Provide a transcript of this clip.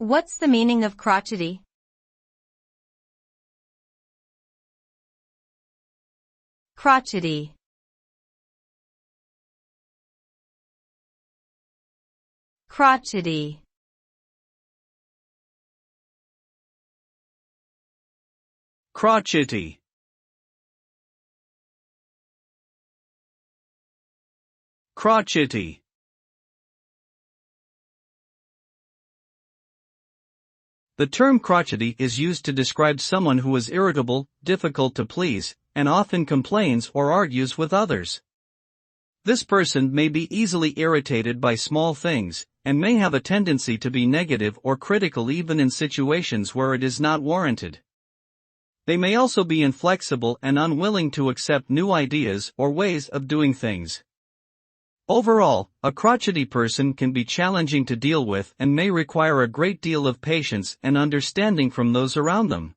What's the meaning of crotchety? Crotchety. Crotchety. Crotchety. Crotchety. The term crotchety is used to describe someone who is irritable, difficult to please, and often complains or argues with others. This person may be easily irritated by small things, and may have a tendency to be negative or critical even in situations where it is not warranted. They may also be inflexible and unwilling to accept new ideas or ways of doing things. Overall, a crotchety person can be challenging to deal with and may require a great deal of patience and understanding from those around them.